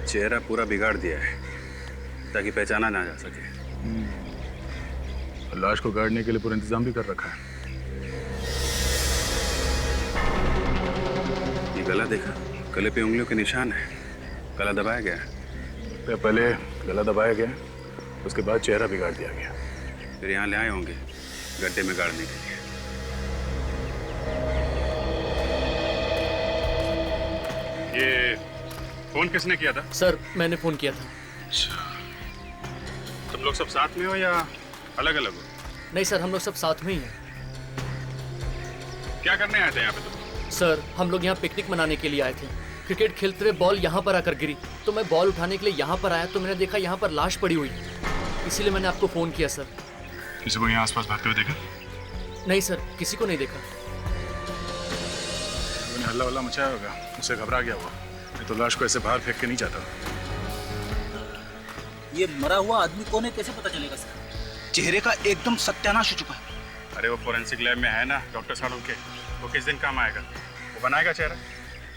चेहरा पूरा बिगाड़ दिया है ताकि पहचाना ना जा सके। लाश को गाड़ने के लिए पूरा इंतजाम भी कर रखा है। ये गला देखा, गले पे उंगलियों के निशान है। गला दबाया गया है। तो पहले गला दबाया गया, उसके बाद चेहरा बिगाड़ दिया गया। फिर यहाँ ले आए होंगे गड्ढे में गाड़ने के लिए। ये फोन किसने किया था? सर मैंने फोन किया था। अच्छा, तुम लोग सब साथ में हो या अलग अलग हो? नहीं सर, हम लोग सब साथ में ही हैं। क्या करने आए थे यहाँ पे तुम? सर हम लोग यहाँ पिकनिक मनाने के लिए आए थे। क्रिकेट खेलते हुए बॉल यहाँ पर आकर गिरी, तो मैं बॉल उठाने के लिए यहाँ पर आया तो मैंने देखा यहाँ पर लाश पड़ी हुई, इसीलिए मैंने आपको फोन किया सर। किसी को यहाँ आसपास भागते हुए देखा? नहीं सर, किसी को नहीं देखा। हल्ला वल्ला मचाया होगा, उससे घबरा गया हुआ। ये तो लाश को ऐसे बाहर फेंक के नहीं जाता। ये मरा हुआ आदमी कौन है, कैसे पता चलेगा सर? चेहरे का एकदम सत्यानाश हो चुका है। अरे वो फोरेंसिक लैब में है ना डॉक्टर साड़ू के, वो किस दिन काम आएगा? वो बनाएगा चेहरा।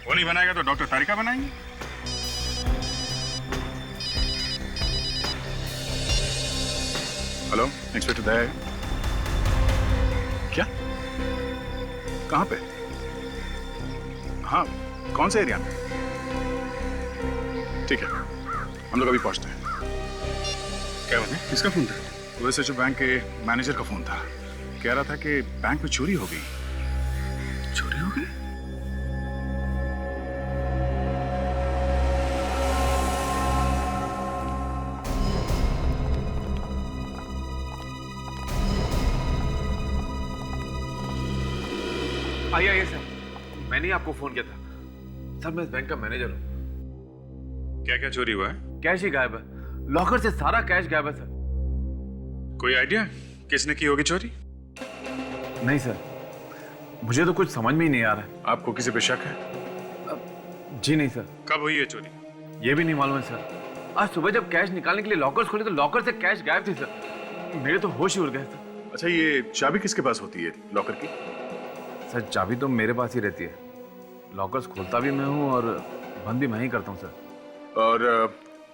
वो नहीं बनाएगा तो डॉक्टर तारिका बनाएंगे। हेलो, इंस्पेक्टर दया है? क्या? कहाँ पे? हाँ, कौन से एरिया में? ठीक है, हम लोग अभी पहुंचते हैं। क्या बने? किसका फोन था? वैसे जो बैंक के मैनेजर का फोन था, कह रहा था कि बैंक में चोरी हो गई। चोरी हो गई? आइए सर, मैंने ही आपको फोन किया था। सर मैं इस बैंक का मैनेजर हूँ। क्या क्या चोरी हुआ है? कैश ही गायब है, लॉकर से सारा कैश गायब है सर। कोई आइडिया किसने की होगी चोरी? नहीं सर, मुझे तो कुछ समझ में ही नहीं आ रहा है। आपको किसी पे शक है? जी नहीं सर। कब हुई है चोरी? ये भी नहीं मालूम है सर। आज सुबह जब कैश निकालने के लिए लॉकर्स खोले तो लॉकर से कैश गायब थी सर। मेरे तो होश ही उड़ गए सर। अच्छा, ये चाबी किसके पास होती है लॉकर की? सर चाबी तो मेरे पास ही रहती है। लॉकर्स खोलता भी मैं हूँ और बंद भी मैं ही करता हूँ सर। और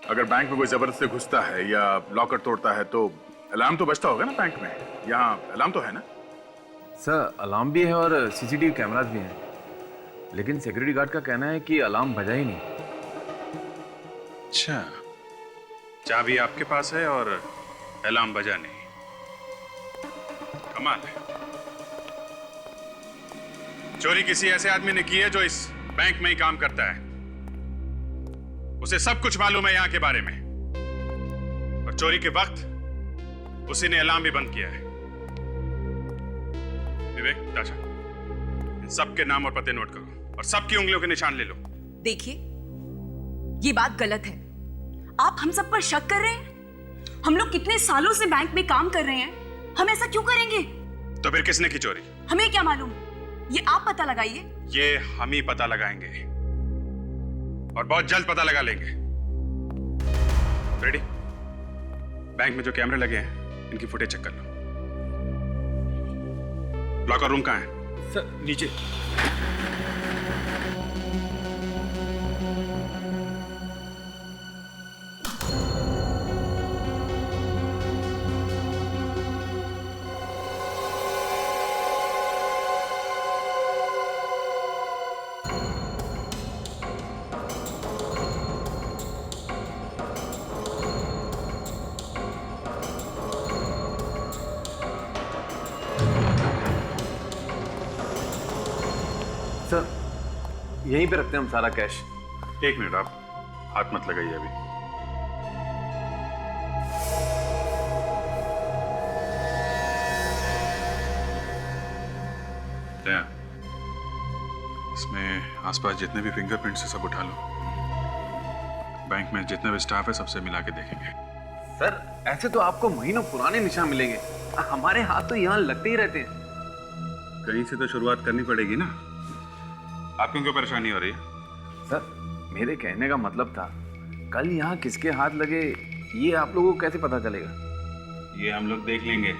अगर बैंक में कोई जबरदस्ती घुसता है या लॉकर तोड़ता है तो अलार्म तो बजता होगा ना बैंक में? यहाँ अलार्म तो है ना? सर अलार्म भी है और सीसीटीवी कैमरास भी हैं, लेकिन सिक्योरिटी गार्ड का कहना है कि अलार्म बजा ही नहीं। अच्छा, चाबी आपके पास है और अलार्म बजा नहीं। कमाल है। चोरी किसी ऐसे आदमी ने की है जो इस बैंक में ही काम करता है। उसे सब कुछ मालूम है यहाँ के बारे में, और चोरी के वक्त उसी ने अलार्म भी बंद किया है। विवेक, ताशा, इन सबके नाम और पते नोट करो और सबकी उंगलियों के निशान ले लो। देखिए, ये बात गलत है। आप हम सब पर शक कर रहे हैं। हम लोग कितने सालों से बैंक में काम कर रहे हैं, हम ऐसा क्यों करेंगे? तो फिर किसने की चोरी? हमें क्या मालूम, ये आप पता लगाइए। ये हम ही पता लगाएंगे और बहुत जल्द पता लगा लेंगे। रेडी? बैंक में जो कैमरे लगे हैं इनकी फुटेज चेक कर लो। लॉकर रूम कहाँ है? सर नीचे। सर यहीं पे रखते हैं हम सारा कैश। एक मिनट, आप हाथ मत लगाइए अभी। दया, इसमें आसपास जितने भी फिंगरप्रिंट्स है सब उठा लो। बैंक में जितने भी स्टाफ है सबसे मिला के देखेंगे। सर ऐसे तो आपको महीनों पुराने निशान मिलेंगे, हमारे हाथ तो यहाँ लगते ही रहते हैं। कहीं से तो शुरुआत करनी पड़ेगी ना। आपको क्यों परेशानी हो रही है? सर मेरे कहने का मतलब था, कल यहाँ किसके हाथ लगे ये आप लोगों को कैसे पता चलेगा? ये हम लोग देख लेंगे।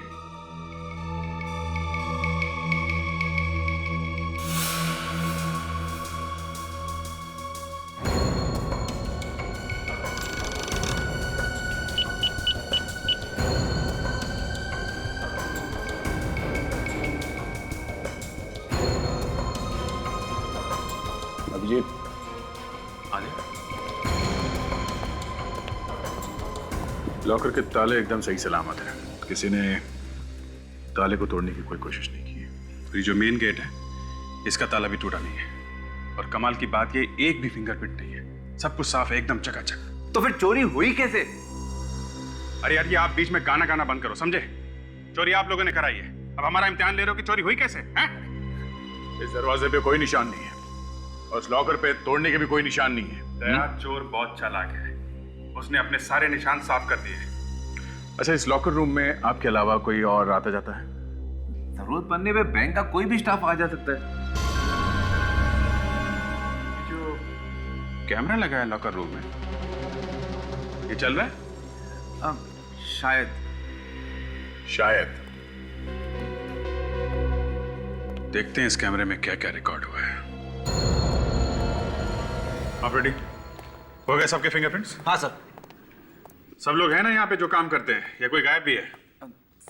लॉकर के ताले एकदम सही सलामत हैं। किसी ने ताले को तोड़ने की कोई कोशिश नहीं की है। ये जो मेन गेट है इसका ताला भी टूटा नहीं है, और कमाल की बात ये एक भी फिंगरप्रिंट नहीं है, सब कुछ साफ है, एकदम चकाचक। तो फिर चोरी हुई कैसे? अरे यार, ये आप बीच में गाना गाना बंद करो, समझे? चोरी आप लोगों ने कराई है, अब हमारा इम्तिहान ले रहे हो कि चोरी हुई कैसे हैं? इस दरवाजे पे कोई निशान नहीं है और इस लॉकर पे तोड़ने के भी कोई निशान नहीं है। दया चोर बहुत चालाक है, उसने अपने सारे निशान साफ कर दिए। अच्छा, इस लॉकर रूम में आपके अलावा कोई और आता जाता है? जरूरत पड़ने पे बैंक का कोई भी स्टाफ आ जा सकता है। जो कैमरा लगा है लॉकर रूम में, ये चल रहा है? शायद शायद। देखते हैं इस कैमरे में क्या क्या रिकॉर्ड हुआ है। आप रेडी हो गए? सबके फिंगरप्रिंट्स? हाँ सर। सब लोग हैं ना यहाँ पे जो काम करते हैं, या कोई गायब भी है?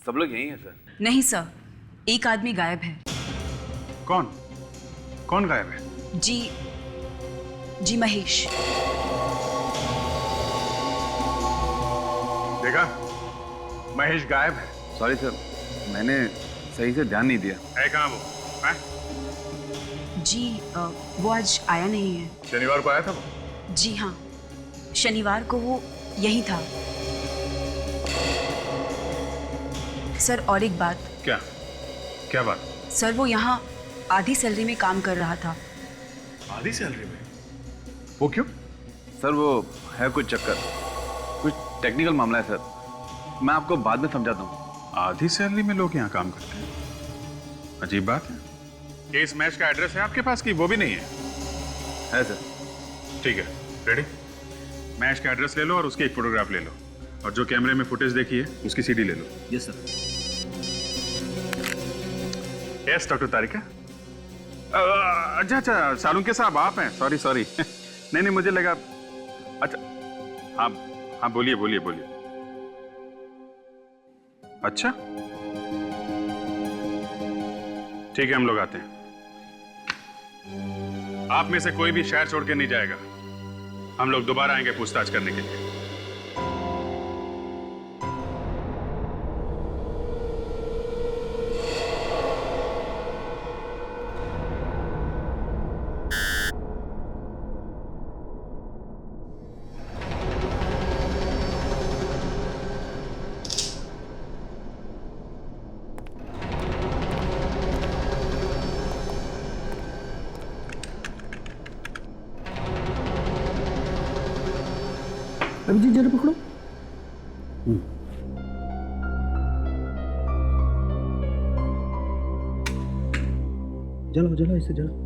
सब लोग यही हैं सर। नहीं सर, एक आदमी गायब है। कौन कौन गायब है? जी महेश। देखा, महेश गायब है। सॉरी सर, मैंने सही से ध्यान नहीं दिया। है कहाँ वो? हैं? वो आज आया नहीं है। शनिवार को आया था वो? जी हाँ, शनिवार को वो यही था। सर और एक बात। क्या क्या बात? सर वो यहाँ आधी सैलरी में काम कर रहा था। आधी सैलरी में? वो क्यों? सर वो है कुछ चक्कर, कुछ टेक्निकल मामला है सर, मैं आपको बाद में समझाता हूँ। आधी सैलरी में लोग यहाँ काम करते हैं, अजीब बात है। केस मैच का एड्रेस है आपके पास कि वो भी नहीं है? सर। ठीक है, रेडी? मैच का एड्रेस ले लो और उसकी एक फोटोग्राफ ले लो, और जो कैमरे में फुटेज देखी है उसकी सीडी ले लो। Yes sir. Yes doctor Tarika. अच्छा, सालुंके साहब आप हैं? सॉरी नहीं, मुझे लगा। अच्छा, हाँ बोलिए। अच्छा, ठीक है, हम लोग आते हैं। आप में से कोई भी शहर छोड़ के नहीं जाएगा, हम लोग दोबारा आएंगे पूछताछ करने के लिए। अभिजीत जरा पकड़ो। जलाओ इसे जलाओ।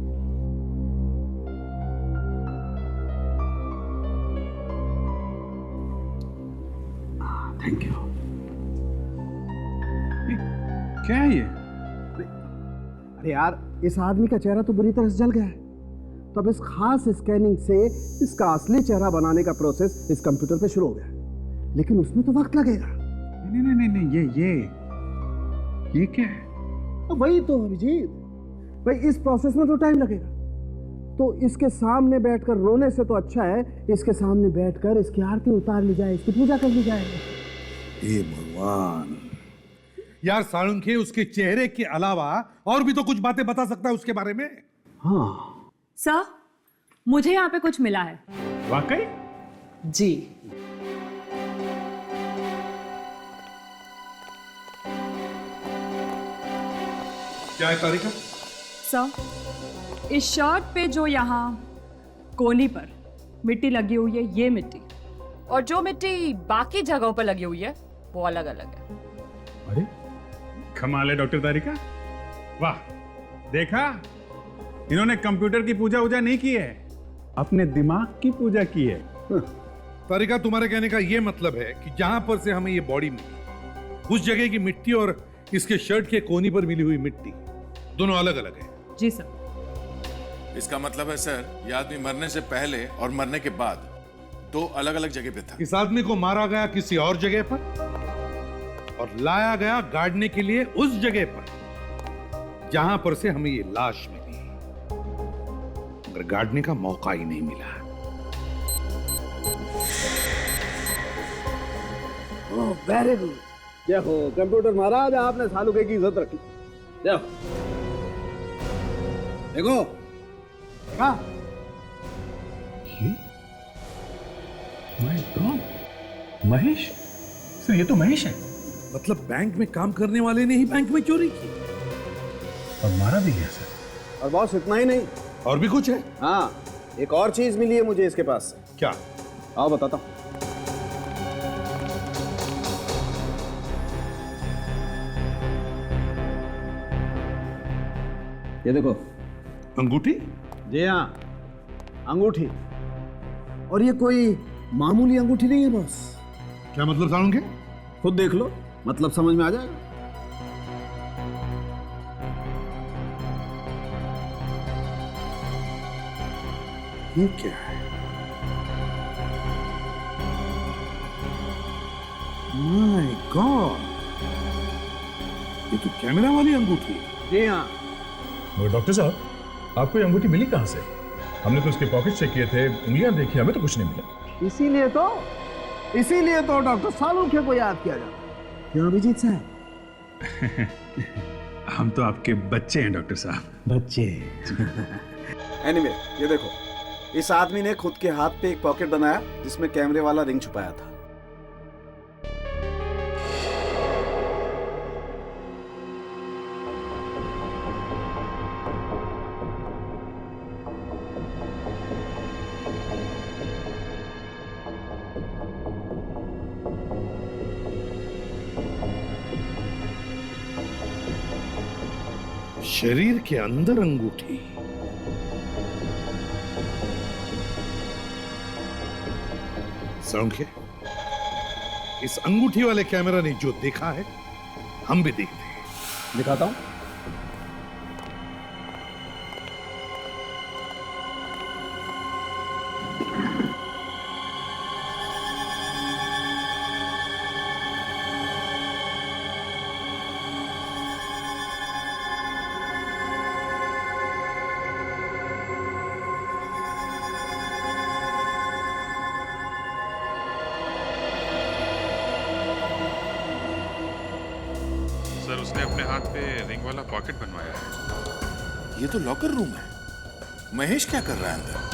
Thank you. क्या है ये? अरे यार, इस आदमी का चेहरा तो बुरी तरह से जल गया है, तो अब इस खास स्कैनिंग से इसका असली चेहरा बनाने का प्रोसेस इस कंप्यूटर पे शुरू हो गया, लेकिन उसमें तो वक्त लगेगा। नहीं, ये क्या है? वही तो अभिजीत भाई, इस प्रोसेस में तो टाइम लगेगा, तो इसके सामने बैठकर रोने से तो अच्छा है इसके सामने बैठकर इसकी आरती उतार ली जाए, इसकी पूजा कर ली जाए। हे भगवान। यार साळुंखे उसके चेहरे के अलावा और भी तो कुछ बातें बता सकता है उसके बारे में। हाँ सर, मुझे यहाँ पे कुछ मिला है। वाकई? जी। क्या है तारिका? सर, इस शर्ट पे जो यहाँ कोहनी पर मिट्टी लगी हुई है, ये मिट्टी, और जो मिट्टी बाकी जगहों पर लगी हुई है वो अलग अलग है। अरे कमाल है डॉक्टर तारिका, वाह! देखा, इन्होंने कंप्यूटर की पूजा वूजा नहीं की है, अपने दिमाग की पूजा की है। तारिका, तुम्हारे कहने का ये मतलब है कि जहां पर से हमें ये बॉडी मिली, उस जगह की मिट्टी और इसके शर्ट के कोहनी पर मिली हुई मिट्टी दोनों अलग अलग है। जी सर। इसका मतलब है सर, ये आदमी मरने से पहले और मरने के बाद दो अलग अलग जगह पे था। इस आदमी को मारा गया किसी और जगह पर और लाया गया गाड़ने के लिए उस जगह पर जहां पर से हमें ये लाश मिली, मगर गाड़ने का मौका ही नहीं मिला। Very good. देखो कंप्यूटर महाराज, आपने सालुके की इज्जत रखी। देखो देखो देखा? माय गॉड, महेश सर, ये तो महेश है। मतलब बैंक में काम करने वाले ने ही बैंक में चोरी की और मारा भी गया सर। और बॉस इतना ही नहीं, और भी कुछ है? हाँ एक और चीज मिली है मुझे इसके पास से। क्या? आओ बताता हूँ। ये देखो अंगूठी? जी हाँ, अंगूठी। और ये कोई मामूली अंगूठी नहीं है बॉस। क्या मतलब सालुके? खुद देख लो, मतलब समझ में आ जाएगा। ये क्या है? माय गॉड, ये तो कैमरा वाली अंगूठी है। जी हाँ। मगर डॉक्टर साहब, आपको ये अंगूठी मिली कहाँ से? हमने तो उसके पॉकेट चेक किए थे, उंगलियां देखी, हमें तो कुछ नहीं मिला। इसीलिए तो डॉक्टर सालुके को याद किया जाता है। क्यों अभिजीत साहब? हम तो आपके बच्चे हैं डॉक्टर साहब। बच्चे। एनीवे, ये देखो, इस आदमी ने खुद के हाथ पे एक पॉकेट बनाया जिसमें कैमरे वाला रिंग छुपाया था। शरीर के अंदर अंगूठी। सालुके, इस अंगूठी वाले कैमरा ने जो देखा है हम भी देखते हैं। दिखाता हूं। सर, उसने अपने हाथ पे रिंग वाला पॉकेट बनवाया है। ये तो लॉकर रूम है। महेश क्या कर रहा है अंदर?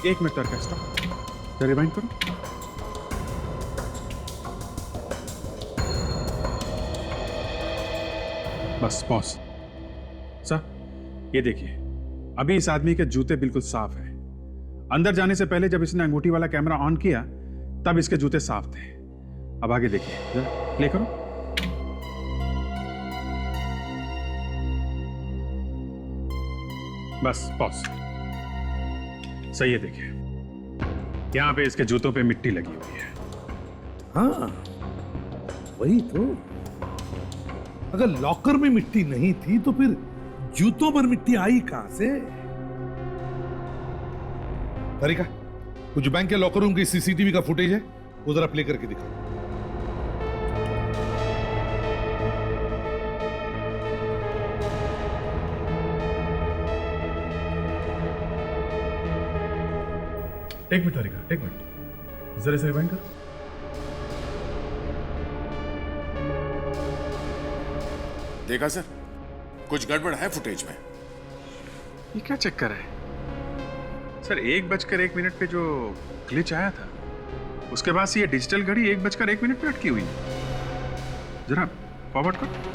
एक मिनट तक स्टॉप, रिवाइंड करो। बस पॉज। सर, ये देखिए, अभी इस आदमी के जूते बिल्कुल साफ हैं। अंदर जाने से पहले जब इसने अंगूठी वाला कैमरा ऑन किया तब इसके जूते साफ थे। अब आगे देखिए, जरा प्ले करो। बस पॉज। सही है, देखिए यहां पे इसके जूतों पे मिट्टी लगी हुई है। हाँ वही तो। अगर लॉकर में मिट्टी नहीं थी तो फिर जूतों पर मिट्टी आई कहां से? तरीका, कुछ बैंक के लॉकर रूम की सीसीटीवी का फुटेज है, वो जरा प्ले करके दिखा। एक मिनट तरीका, एक मिनट, जरा से रिवाइंड कर। देखा सर, कुछ गड़बड़ है फुटेज में। ये क्या चक्कर है सर? 1:01 पे जो ग्लिच आया था उसके बाद से ये डिजिटल घड़ी 1:01 पे अटकी हुई है। जरा फॉरवर्ड कर।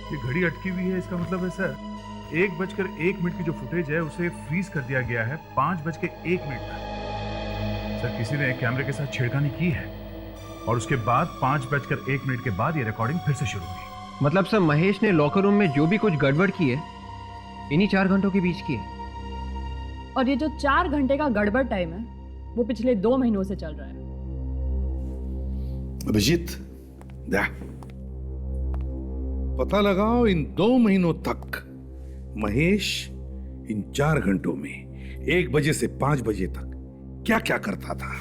ये घड़ी अटकी हुई है, इसका मतलब है सर 1:01 की जो फुटेज है उसे फ्रीज कर दिया गया है 5:01 तक। सर, किसी ने कैमरे के साथ छेड़खानी की है। और उसके बाद 5:01 के बाद ये रिकॉर्डिंग फिर से शुरू हुई। मतलब सर महेश ने लॉकर रूम में जो भी कुछ गड़बड़ की है इन्हीं 4 घंटों के बीच की है। और ये जो 4 घंटे का गड़बड़ टाइम है वो पिछले 2 महीनों से चल रहा है। अभिजीत, पता लगाओ इन 2 महीनों तक महेश इन 4 घंटों में 1 बजे से 5 बजे तक क्या क्या करता था।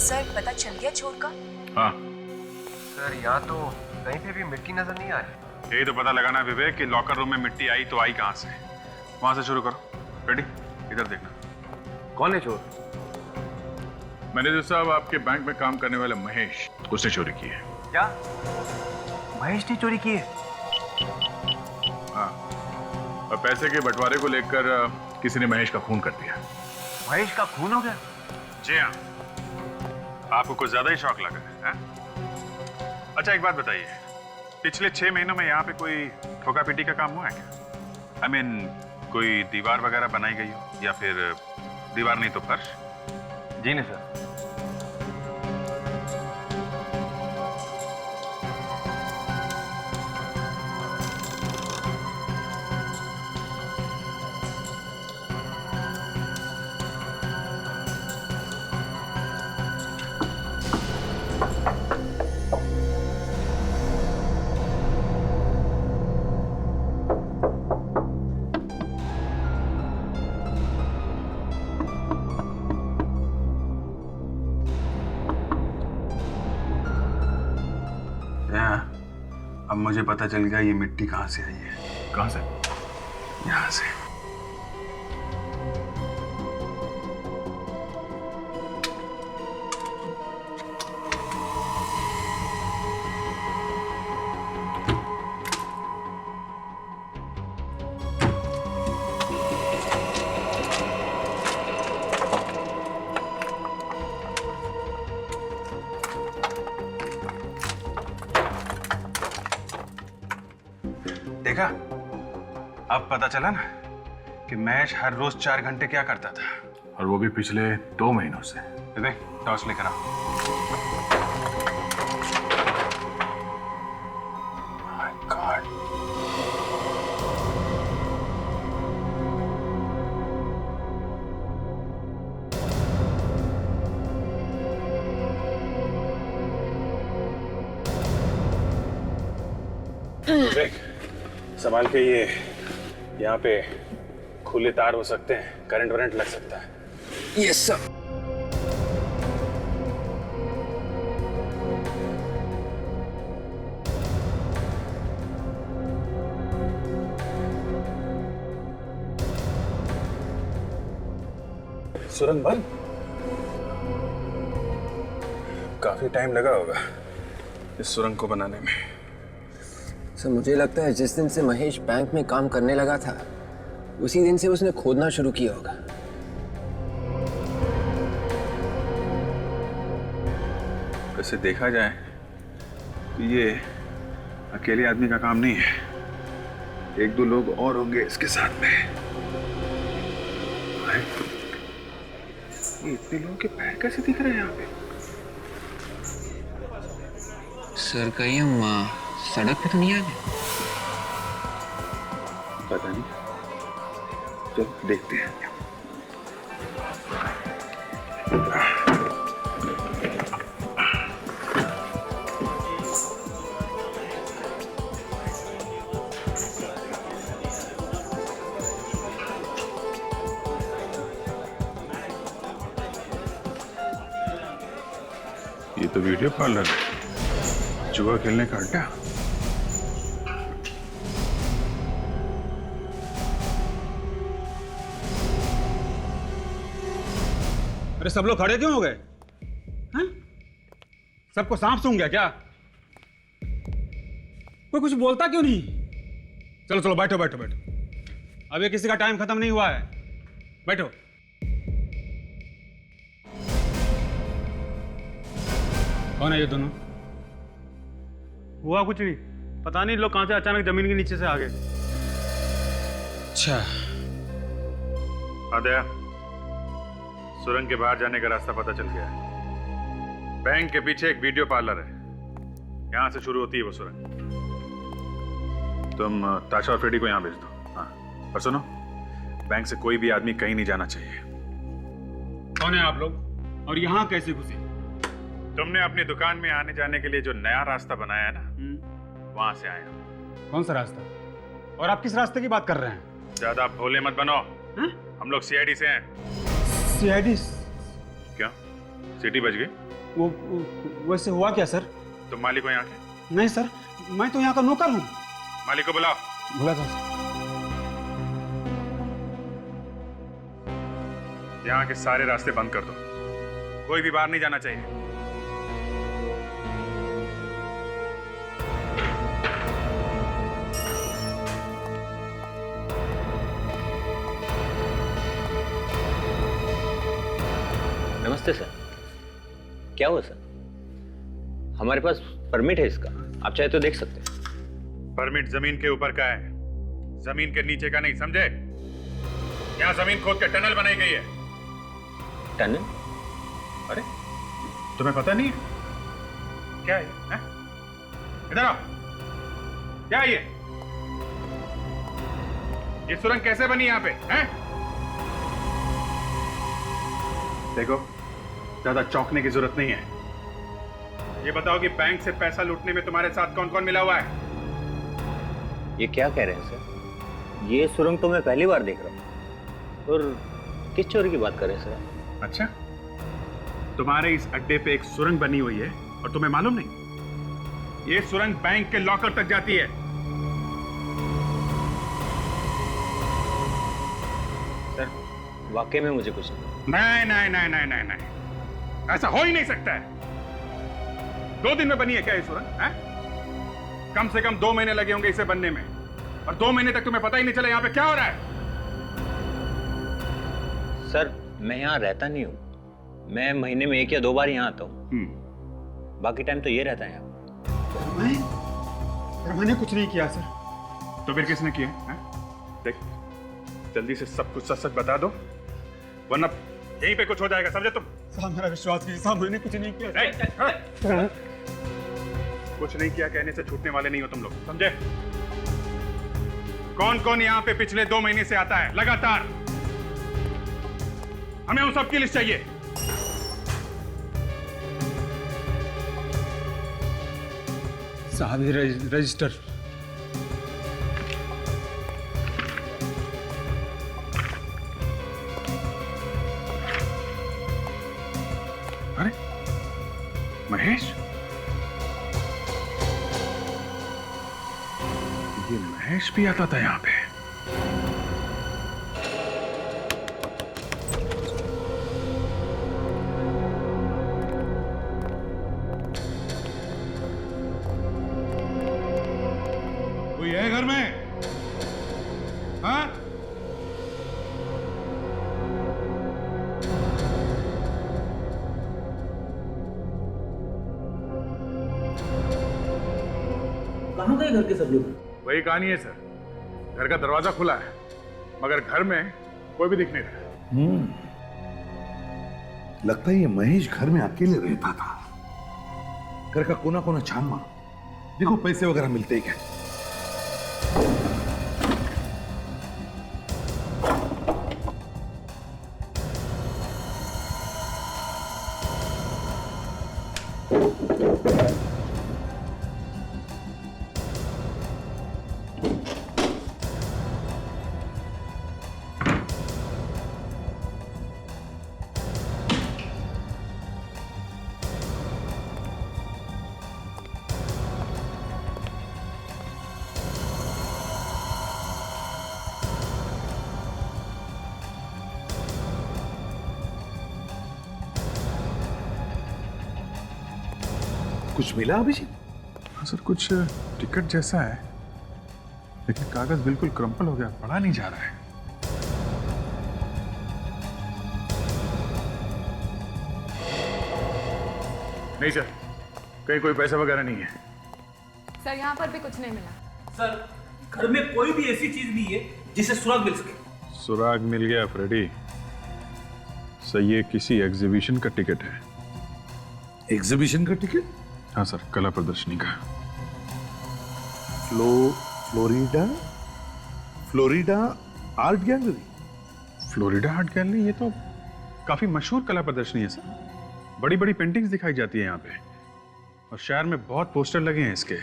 सर पता चल गया चोर का? हाँ, सर यहाँ तो कहीं पे भी मिट्टी नजर नहीं आ रही। यही तो पता लगाना है विवेक कि लॉकर रूम में मिट्टी आई तो आई कहां से। वहां से शुरू करो। रेडी? इधर देखना। कौन है चोर? मैनेजर साहब, आपके बैंक में काम करने वाला महेश, उसने चोरी की है। क्या महेश ने चोरी की है? हाँ, और पैसे के बंटवारे को लेकर किसी ने महेश का खून कर दिया। महेश का खून हो गया? जी हाँ। आपको कुछ ज्यादा ही शौक लगा है? अच्छा एक बात बताइए, पिछले 6 महीनों में यहाँ पे कोई ठोका पीटी का काम हुआ है क्या? I mean, कोई दीवार वगैरह बनाई गई हो या फिर दीवार नहीं तो फर्श? जी नहीं सर। अब मुझे पता चल गया ये मिट्टी कहाँ से आई है। कहाँ से? यहाँ से। देखा, अब पता चला ना कि महेश हर रोज 4 घंटे क्या करता था, और वो भी पिछले 2 महीनों से। विवेक, टॉर्च लेकर आओ। My God. विवेक, संभाल के, ये यहाँ पे खुले तार हो सकते हैं, करंट वरंट लग सकता है। Yes sir. सुरंग बंद? काफी टाइम लगा होगा इस सुरंग को बनाने में। सर मुझे लगता है जिस दिन से महेश बैंक में काम करने लगा था उसी दिन से उसने खोदना शुरू किया होगा। वैसे देखा जाए तो ये अकेले आदमी का काम नहीं है, 1-2 लोग और होंगे इसके साथ में। ये इतने लोगों के पैर कैसे दिख रहे हैं यहाँ पे? सर कहीं हम सड़क पे तो नहीं आ गए? पता नहीं, चल देखते हैं। ये तो वीडियो पार्लर है, जुआ खेलने का अड्डा। अरे सब लोग खड़े क्यों हो गए? हैं? सबको सांप सूंघ गया क्या? कोई कुछ बोलता क्यों नहीं? चलो चलो बैठो बैठो बैठो, अभी किसी का टाइम खत्म नहीं हुआ है, बैठो। कौन है ये दोनों? हुआ कुछ नहीं, पता नहीं लोग कहां से अचानक जमीन के नीचे से आ गए। अच्छा, आदया, सुरंग के बाहर जाने का रास्ता पता चल गया है। बैंक के पीछे एक वीडियो पार्लर है, यहां से शुरू होती है वो सुरंग। तुम ताशा और फ्रेडी को यहां भेज दो। हाँ, और सुनो, बैंक से कोई भी आदमी कहीं नहीं जाना चाहिए। कौन है आप लोग और यहाँ कैसे घुसे? तुमने अपनी दुकान में आने जाने के लिए जो नया रास्ता बनाया है ना, वहां से आए हम। कौन सा रास्ता? और आप किस रास्ते की बात कर रहे हैं? ज्यादा भोले मत बनो। हम लोग सीआईडी से हैं। सीआईडी? क्या सिटी बच गई? वो वैसे हुआ क्या सर? तुम मालिक हो यहाँ के? नहीं सर, मैं तो यहाँ का नौकर हूँ। मालिक को बुलाओ। बुला था। यहाँ के सारे रास्ते बंद कर दो, कोई भी बाहर नहीं जाना चाहिए। नमस्ते सर। क्या हुआ सर? हमारे पास परमिट है इसका, आप चाहे तो देख सकते हैं। परमिट जमीन के ऊपर का है, जमीन के नीचे का नहीं, समझे? यहाँ जमीन खोद के टनल बनाई गई है। टनल? अरे तुम्हें पता नहीं है? क्या है ये? इधर आओ। क्या है ये? ये सुरंग कैसे बनी यहाँ पे? हैं? देखो, ज्यादा चौंकने की जरूरत नहीं है। ये बताओ कि बैंक से पैसा लूटने में तुम्हारे साथ कौन कौन मिला हुआ है? ये क्या कह रहे हैं सर? ये सुरंग तो मैं पहली बार देख रहा हूँ। और किस चोरी की बात कर रहे हैं सर? अच्छा, तुम्हारे इस अड्डे पे एक सुरंग बनी हुई है और तुम्हें मालूम नहीं? ये सुरंग बैंक के लॉकर तक जाती है। सर, वाकई में मुझे कुछ नहीं नहीं नहीं नहीं नहीं नहीं, ऐसा हो ही नहीं सकता है। 2 दिन में बनी है क्या ये सुरंग? हैं? कम से कम 2 महीने लगे होंगे इसे बनने में, और 2 महीने तक तुम्हें पता ही नहीं चला यहाँ पे क्या हो रहा है। सर, मैं यहाँ रहता नहीं हूँ। मैं महीने में 1 या 2 बार यहाँ आता हूँ। बाकी टाइम तो ये रहता है यहाँ। मैंने कुछ नहीं किया सर। तो फिर किसने किया है? देख, जल्दी से सब कुछ सच सच बता दो, वरना यहीं पे कुछ हो जाएगा, समझे तुम? साहब मेरा विश्वास कीजिए साहब, मैंने कुछ नहीं किया। कुछ नहीं किया कहने से छूटने वाले नहीं हो तुम लोग, समझे? कौन कौन यहाँ पे पिछले 2 महीने से आता है लगातार? हमें उन सबकी लिस्ट चाहिए। साहब ये रजिस्टर। अरे महेश, ये महेश भी आता था यहाँ पे। कोई है घर में? हाँ? कहाँ गए घर के सब लोग? वही कहानी है सर, घर का दरवाजा खुला है मगर घर में कोई भी दिख नहीं रहा। लगता है ये महेश घर में अकेले रहता था। घर का कोना कोना छान मारो, देखो पैसे वगैरह मिलते ही क्या। कुछ मिला अभिजीत? हाँ सर, कुछ टिकट जैसा है, लेकिन कागज बिल्कुल क्रम्पल हो गया, पढ़ा नहीं जा रहा है। नहीं सर, कहीं कोई पैसा वगैरह नहीं है। सर यहाँ पर भी कुछ नहीं मिला। सर घर में कोई भी ऐसी चीज नहीं है जिसे सुराग मिल सके। सुराग मिल गया फ्रेडी। सही, ये किसी एग्जीबिशन का टिकट है। एग्जीबिशन का टिकट? हाँ सर, कला प्रदर्शनी का। Florida art gallery. Florida art gallery, ये तो काफी मशहूर कला प्रदर्शनी है सर। बड़ी बड़ी पेंटिंग्स दिखाई जाती है यहाँ पे, और शहर में बहुत पोस्टर लगे हैं इसके।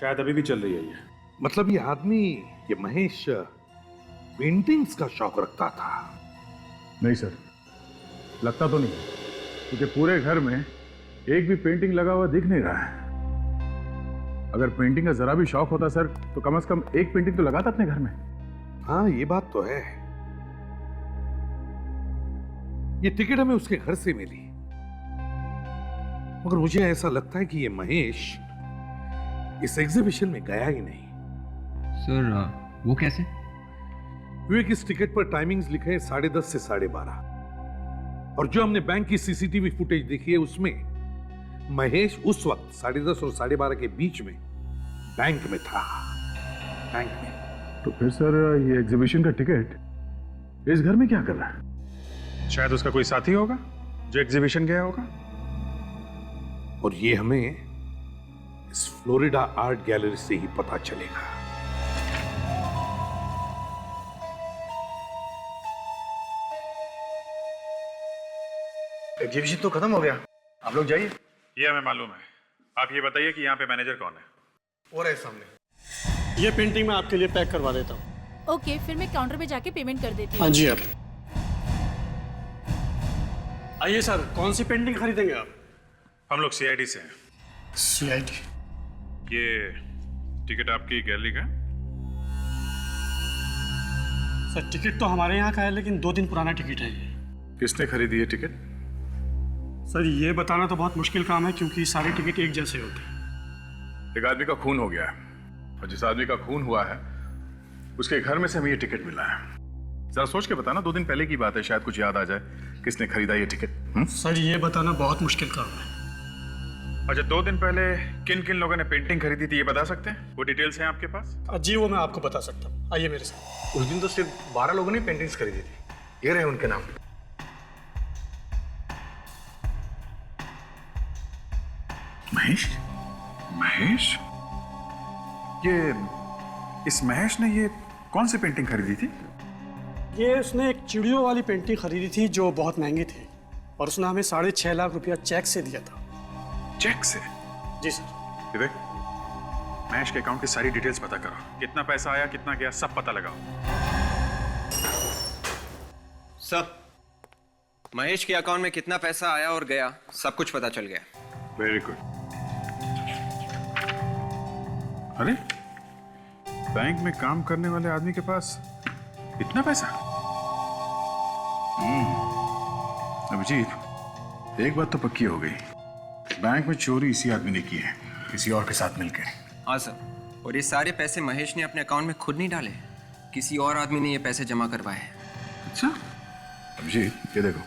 शायद अभी भी चल रही है ये। मतलब ये आदमी, ये महेश, पेंटिंग्स का शौक रखता था? नहीं सर, लगता तो नहीं, क्योंकि पूरे घर में एक भी पेंटिंग लगा हुआ दिख नहीं रहा है। अगर पेंटिंग का जरा भी शौक होता सर, तो कम से कम एक पेंटिंग तो लगाता अपने घर में। हाँ, ये बात तो है। ये टिकट हमें उसके घर से मिली, मगर मुझे ऐसा लगता है कि ये महेश इस एग्जीबिशन में गया ही नहीं। सर वो कैसे? विवेक, इस टिकट पर टाइमिंग्स लिखे हैं 10:30 से 12:30, और जो हमने बैंक की सीसीटीवी फुटेज देखी है उसमें महेश उस वक्त 10:30 और 12:30 के बीच में बैंक में था। बैंक में। तो फिर सर ये एग्जीबिशन का टिकट इस घर में क्या कर रहा है? शायद उसका कोई साथी होगा जो एग्जीबिशन गया होगा। और ये हमें इस फ्लोरिडा आर्ट गैलरी से ही पता चलेगा। एग्जीबिशन तो खत्म हो गया, आप लोग जाइए। ये हमें मालूम है। आप ये बताइए कि यहाँ पे मैनेजर कौन है? और है सामने। ये पेंटिंग मैं आपके लिए पैक करवा देता हूँ। ओके, फिर मैं काउंटर पे जाके पेमेंट कर देती हूँ। हाँ जी, आप आइए सर, कौन सी पेंटिंग खरीदेंगे आप? हम लोग सीआईडी से हैं। सीआईडी? ये टिकट आपकी गैलरी का? सर टिकट तो हमारे यहाँ का है, लेकिन 2 दिन पुराना टिकट है ये। किसने खरीदी ये टिकट? सर ये बताना तो बहुत मुश्किल काम है, क्योंकि सारे टिकट एक जैसे होते हैं। एक आदमी का खून हो गया है, और जिस आदमी का खून हुआ है उसके घर में से हमें ये टिकट मिला है। जरा सोच के बताना, 2 दिन पहले की बात है, शायद कुछ याद आ जाए किसने खरीदा ये टिकट। सर ये बताना बहुत मुश्किल काम है। अच्छा, 2 दिन पहले किन किन लोगों ने पेंटिंग खरीदी थी ये बता सकते हैं? वो डिटेल्स हैं आपके पास? जी वो मैं आपको बता सकता हूँ, आइए मेरे साथ। उस दिन तो सिर्फ 12 लोगों ने पेंटिंग्स खरीदी थी। ये रहे उनके नाम। महेश? महेश? ये इस महेश ने ये कौन सी पेंटिंग खरीदी थी? ये उसने एक चिड़ियों वाली पेंटिंग खरीदी थी जो बहुत महंगी थी, और उसने हमें 6.5 लाख रुपया चेक से दिया था। चेक से? जी सर। विवेक, महेश के अकाउंट की सारी डिटेल्स पता करो। कितना पैसा आया, कितना गया, सब पता लगाओ। सर, महेश के अकाउंट में कितना पैसा आया और गया, सब कुछ पता चल गया। Very good. अरे, बैंक में काम करने वाले आदमी के पास इतना पैसा? अभिजीत, एक बात तो पक्की हो गई, बैंक में चोरी इसी आदमी ने की है, किसी और के साथ मिलकर। हाँ सर, और ये सारे पैसे महेश ने अपने अकाउंट में खुद नहीं डाले, किसी और आदमी ने ये पैसे जमा करवाए हैं। अच्छा अभिजीत, ये देखो,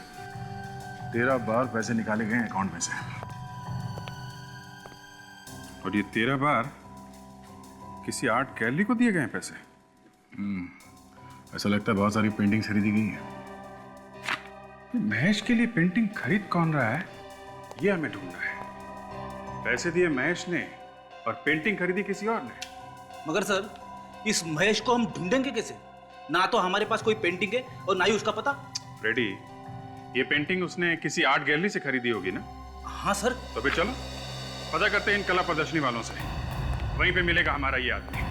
13 बार पैसे निकाले गए अकाउंट में से, और ये 13 बार किसी आर्ट गैलरी को दिए गए पैसे। ऐसा लगता है बहुत सारी पेंटिंग खरीदी गई है। महेश के लिए पेंटिंग खरीद कौन रहा है, ये हमें ढूंढना है। पैसे दिए महेश ने और पेंटिंग खरीदी किसी और ने। मगर सर, इस महेश को हम ढूंढेंगे कैसे? ना तो हमारे पास कोई पेंटिंग है और ना ही उसका पता। फ्रेडी, ये पेंटिंग उसने किसी आर्ट गैलरी से खरीदी होगी ना? हाँ सर। तो फिर चलो पता करते हैं इन कला प्रदर्शनी वालों से, वहीं पे मिलेगा हमारा ये आदमी।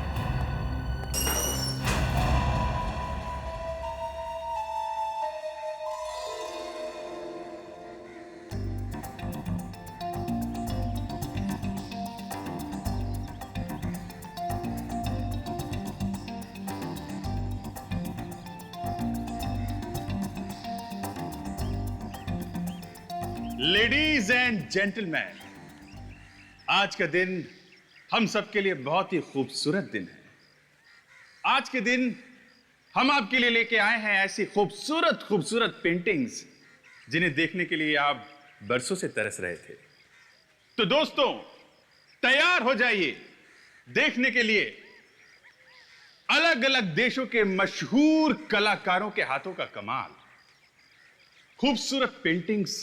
लेडीज एंड जेंटलमैन, आज का दिन हम सबके लिए बहुत ही खूबसूरत दिन है। आज के दिन हम आपके लिए लेके आए हैं ऐसी खूबसूरत खूबसूरत पेंटिंग्स जिन्हें देखने के लिए आप बरसों से तरस रहे थे। तो दोस्तों, तैयार हो जाइए, देखने के लिए अलग अलग देशों के मशहूर कलाकारों के हाथों का कमाल, खूबसूरत पेंटिंग्स,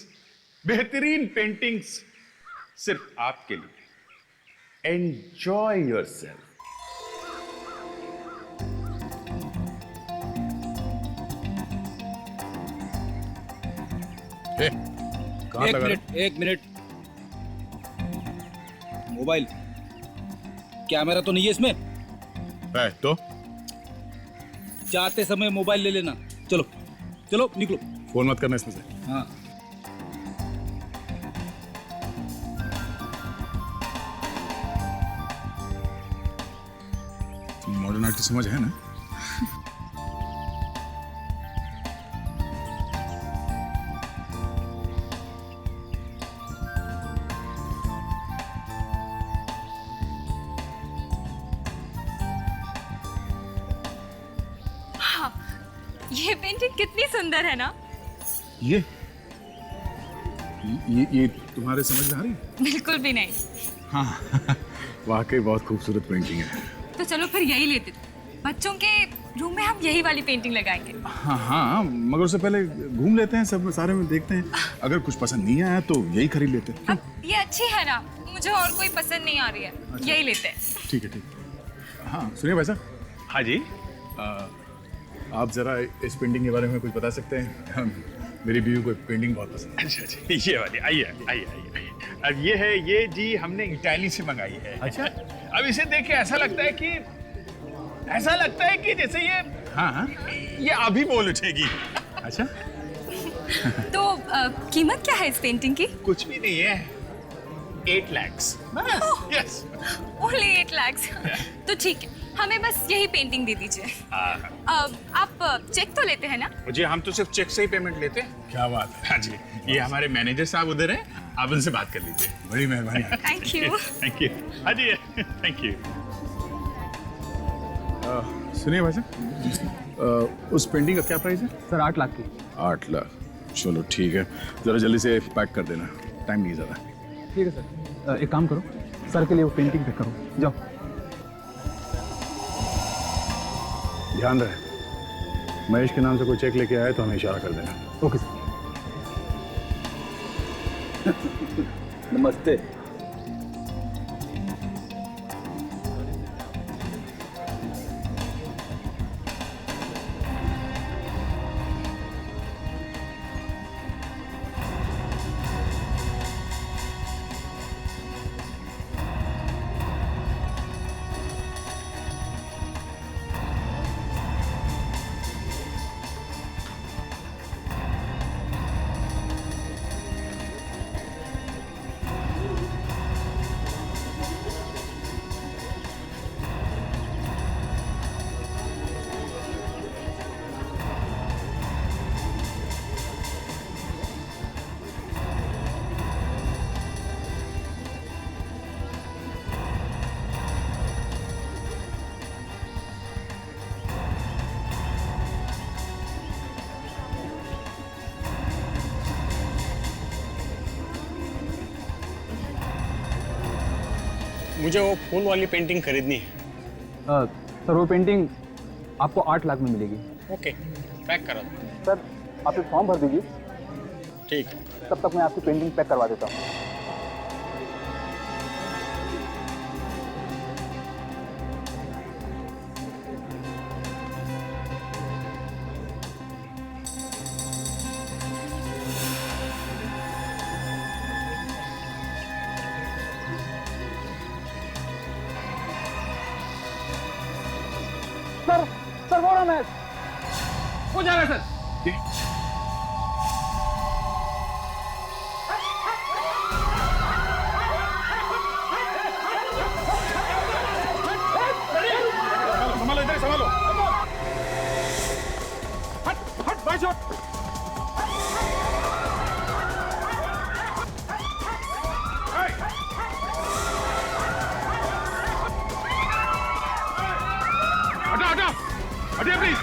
बेहतरीन पेंटिंग्स सिर्फ आपके लिए। Enjoy yourself. एक मिनट मोबाइल कैमरा तो नहीं है इसमें? है तो जाते समय मोबाइल ले लेना। चलो चलो निकलो। फोन मत करना इसमें से। हाँ मॉडर्न आर्ट की समझ है ना? ये पेंटिंग कितनी सुंदर है ना? ये तुम्हारे समझ में आ रही है? बिल्कुल भी नहीं। हाँ वाकई बहुत खूबसूरत पेंटिंग है। तो चलो फिर यही लेते। बच्चों के रूम में हम यही वाली पेंटिंग लगाएंगे। हाँ हाँ, मगर उससे पहले घूम लेते हैं, सब सारे में देखते हैं। अगर कुछ पसंद नहीं आया तो यही खरीद लेते हैं। अब ये अच्छी है ना, मुझे और कोई पसंद नहीं आ रही है। अच्छा। यही लेते हैं। ठीक है ठीक है। हाँ सुनिए भाई साहब। हाँ जी। आप जरा इस पेंटिंग के बारे में कुछ बता सकते हैं? मेरी बीवी को पेंटिंग बहुत पसंद है। अच्छा अच्छा, ये वाली। आइए आइए आइए। अब ये है, ये जी हमने इटाली से मंगाई है। अच्छा। अब इसे देख के ऐसा लगता है कि जैसे ये, हाँ हाँ, ये अभी बोल उठेगी। अच्छा। तो कीमत क्या है इस पेंटिंग की? कुछ भी नहीं है, 8 लाख। यस। ओनली 8 लाख। तो ठीक है, हमें बस यही पेंटिंग दे दीजिए। आप चेक तो लेते हैं ना? जी हम तो सिर्फ चेक से ही पेमेंट लेते हैं। क्या बात है। हाँ जी, ये हमारे मैनेजर साहब उधर हैं, आप उनसे बात कर लीजिए। बड़ी मेहरबानी। Thank you. Thank you. हाँ जी थैंक यू। सुनिए भाई साहब, उस पेंटिंग का क्या प्राइस है? सर 8 लाख की। 8 लाख। चलो ठीक है, जरा जल्दी से पैक कर देना, टाइम नहीं ज़्यादा। ठीक है सर। एक काम करो, सर के लिए वो पेंटिंग पैक करो, जाओ। ध्यान रहे, महेश के नाम से कोई चेक लेके आए तो हमें इशारा कर देना। Okay sir. नमस्ते। मुझे वो फूल वाली पेंटिंग खरीदनी है। सर वो पेंटिंग आपको 8 लाख में मिलेगी। ओके, पैक करा दो। सर आप एक फॉर्म भर दीजिए। ठीक है। तब तक मैं आपकी पेंटिंग पैक करवा देता हूँ। सर वो रहा मैच हो जाएगा सर। संभालो इधर, संभालो। हट हट बाई शॉट। हटा हटा हटिए प्लीज।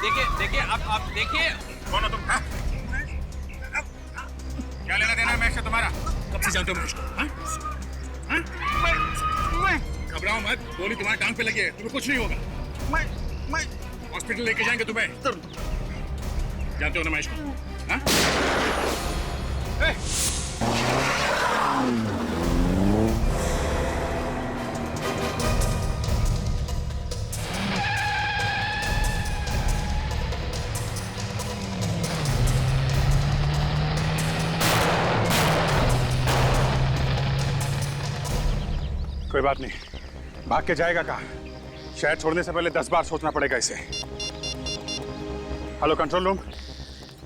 देखिए देखिए कौन हो तुम? हाँ? क्या लेना देना है मैच से तुम्हारा? कब से जानते हो मैं उसको? हाँ? हाँ? घबराओ मत, गोली तुम्हारे टांग पे लगी है, तुम्हें कुछ नहीं होगा। मैं हॉस्पिटल लेके जाएंगे तुम्हें। जानते हो ना महेश को? हाँ? कोई बात नहीं, भाग के जाएगा कहाँ? शहर छोड़ने से पहले 10 बार सोचना पड़ेगा इसे। हेलो कंट्रोल रूम,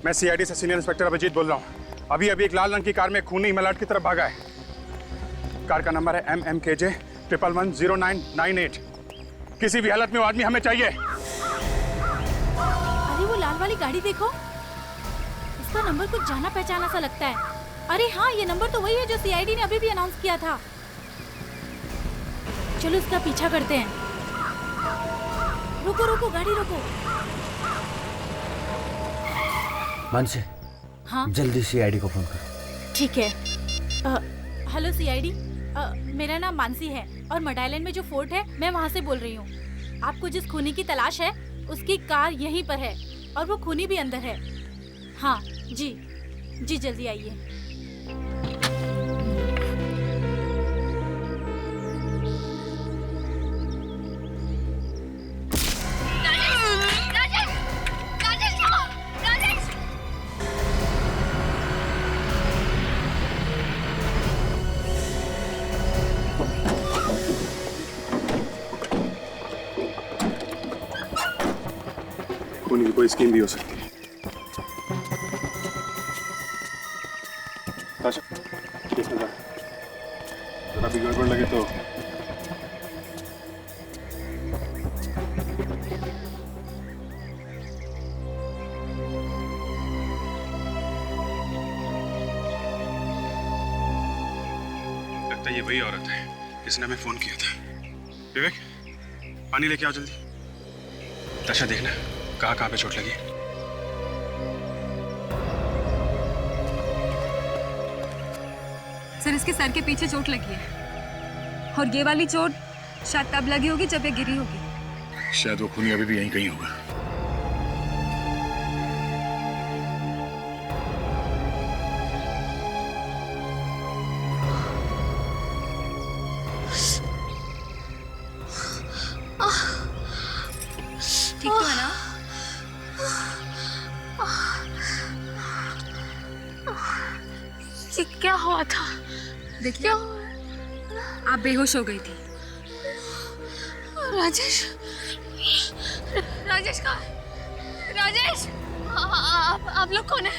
मैं सीआईडी से सीनियर इंस्पेक्टर अभिजीत बोल रहा हूँ। अभी एक लाल रंग की कार में खूनी मलाड की तरफ भागा है। कार का नंबर है MMKJ 110998। किसी भी हालत में वो आदमी हमें चाहिए। अरे वो लाल वाली गाड़ी देखो, इसका नंबर कुछ जाना पहचाना सा लगता है। अरे हाँ, ये नंबर तो वही है जो सीआईडी ने अभी भी अनाउंस किया था। चलो इसका पीछा करते हैं। रुको रुको, गाड़ी रुको। मानसी, हाँ जल्दी सीआईडी को फोन करो। ठीक है। हेलो सीआईडी, मेरा नाम मानसी है और मड आइलैंड में जो फोर्ट है मैं वहाँ से बोल रही हूँ। आपको जिस खूनी की तलाश है उसकी कार यहीं पर है और वो खूनी भी अंदर है। हाँ जी जी, जल्दी आइए। खूनी की कोई स्कीम भी हो सकती है। ताशा, इसमें जा। जरा भी गड़बड़ लगे तो लगता है ये वही औरत है जिसने हमें फोन किया था। विवेक, पानी लेके आओ जल्दी। ताशा देखना कहाँ पे चोट लगी। सर, इसके सर के पीछे चोट लगी है और ये वाली चोट शायद तब लगी होगी जब ये गिरी होगी। शायद वो खूनी अभी भी यहीं कहीं होगा। ठीक तो है ना? ये क्या हुआ था? देखिए, आप बेहोश हो गई थी। राजेश, राजेश कहाँ है? राजेश, आप लोग कौन है?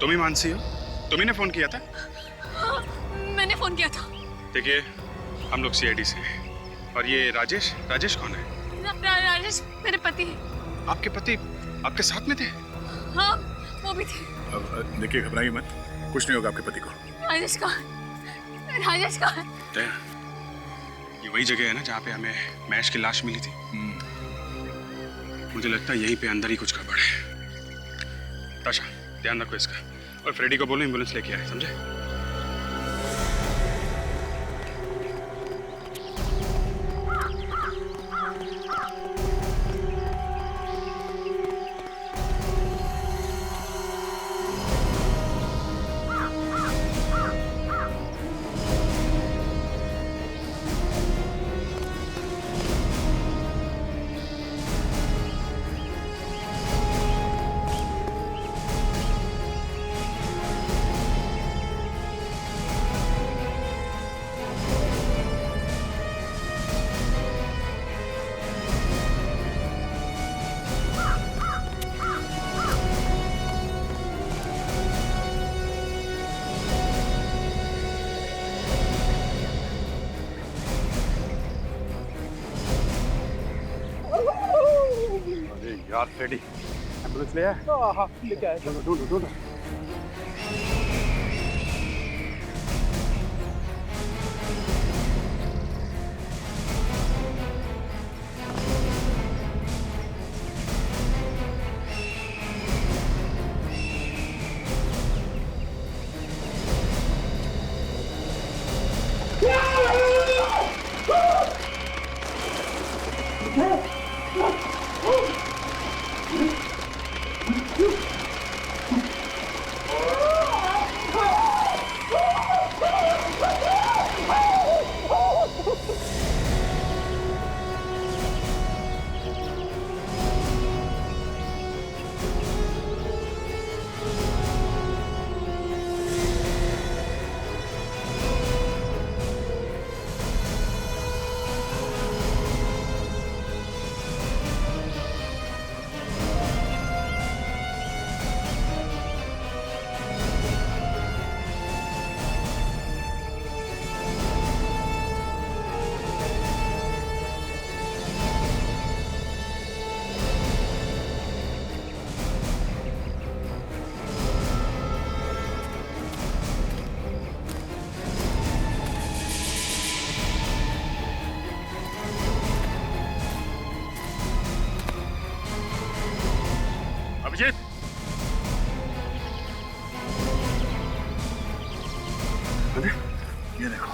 तुम ही मानसी हो? तुम्ही ने फोन किया था? हाँ, मैंने फोन किया था। देखिए, हम लोग सीआईडी से हैं। और ये राजेश, राजेश कौन है? राजेश मेरे पति हैं। आपके पति आपके साथ में थे? हाँ, वो भी थे। अब देखिए, घबराइए मत, कुछ नहीं होगा आपके पति को। राजेश कहाँ है? राजेश कहाँ है? ये वही जगह है ना जहाँ पे हमें महेश की लाश मिली थी। मुझे लगता है यहीं पे अंदर ही कुछ गड़बड़ है। ताशा, ध्यान रखो इसका, और फ्रेडी को बोलो एम्बुलेंस लेके आए, समझे? यार फ्रेडी, एम्बुलेंस ले आया? हाँ, लेके आया। ढूंढो। अभिजीत, अरे ये देखो,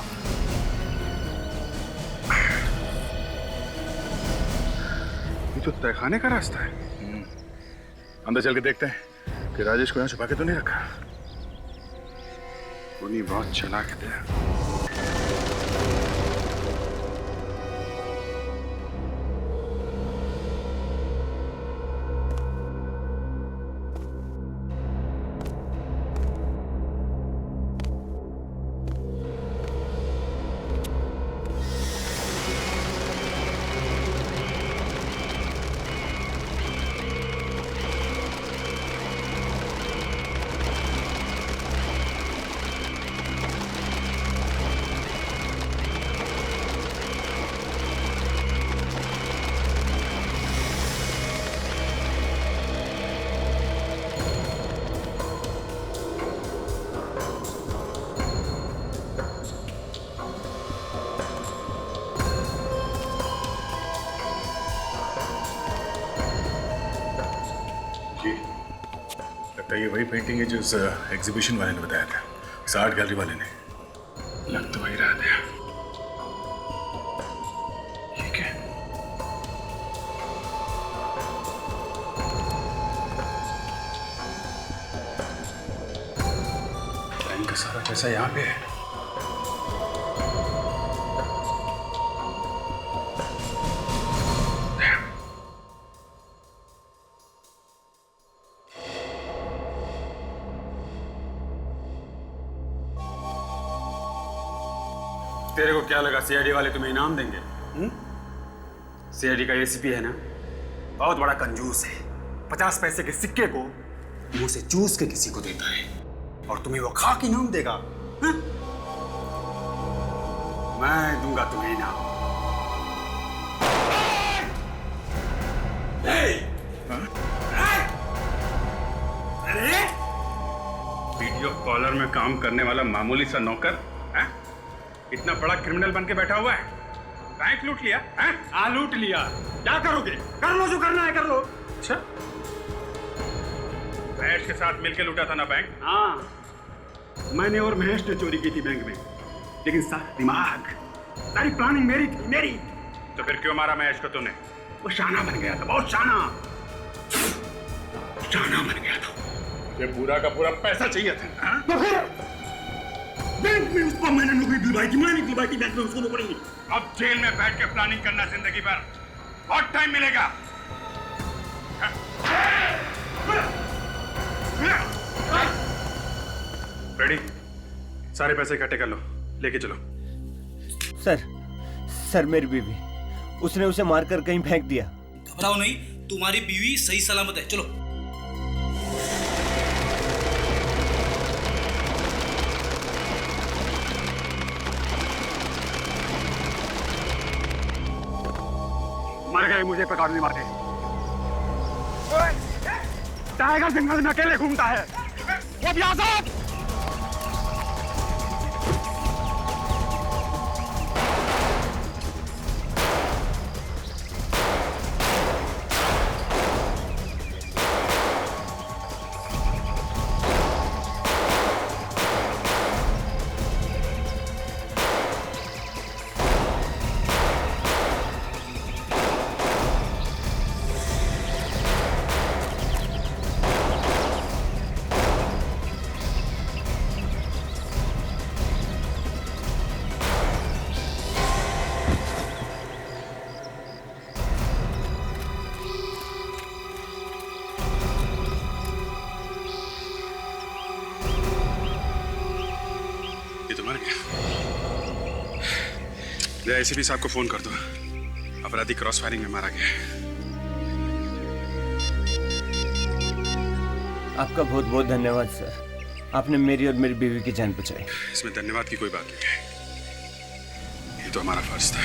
ये तो तहखाने का रास्ता है। अंदर चल के देखते हैं कि राजेश को यहाँ छुपा के तो नहीं रखा। उन्हीं बहुत चालाक थे। ये वही पेंटिंग है जो उस एग्जीबिशन वाले ने बताया था, उस आर्ट गैलरी वाले ने। लग तो वही रहा था। ठीक है, बैंक का सारा पैसा यहाँ पे है। तेरे को क्या लगा सीआईडी वाले तुम्हें इनाम देंगे? सीआईडी का एसीपी है ना, बहुत बड़ा कंजूस है। 50 पैसे के सिक्के को मुंह से चूस के किसी को देता है और तुम्हें वो खाक इनाम देगा। हा? मैं दूंगा तुम्हें इनाम। वीडियो कॉलर में काम करने वाला मामूली सा नौकर इतना बड़ा क्रिमिनल बन के बैठा हुआ है। बैंक लूट लिया है? हाँ लूट लिया। क्या करोगे? कर लो जो करना है कर लो। अच्छा, महेश के साथ मिलके लूटा था ना बैंक? हाँ, मैंने और महेश ने चोरी की थी बैंक में, लेकिन सारा दिमाग, सारी प्लानिंग मेरी थी, मेरी। तो फिर क्यों मारा महेश को तूने? वो शाना बन गया था, बहुत शाना बन गया था। ये पूरा का पूरा पैसा चाहिए था। तो फिर बैंक में उसको मैंने नौकरी दिलवाई थी, मैंने दिलवाई थी बैंक में उसको नौकरी। अब जेल में बैठ के प्लानिंग करना जिंदगी भर, बहुत टाइम मिलेगा। रेडी, सारे पैसे इकट्ठे कर लो, लेके चलो। सर मेरी बीवी, उसने उसे मारकर कहीं फेंक दिया। घबराओ नहीं, तुम्हारी बीवी सही सलामत है। चलो। मर गए, मुझे पकड़ने वाले। टाइगर जंगल में अकेले घूमता है, वो भी आजाद। या एसीपी साहब को फोन कर दो, अपराधी क्रॉस फायरिंग में मारा गया है। आपका बहुत बहुत धन्यवाद सर, आपने मेरी और मेरी बीवी की जान बचाई। इसमें धन्यवाद की कोई बात नहीं है, ये तो हमारा फर्ज था।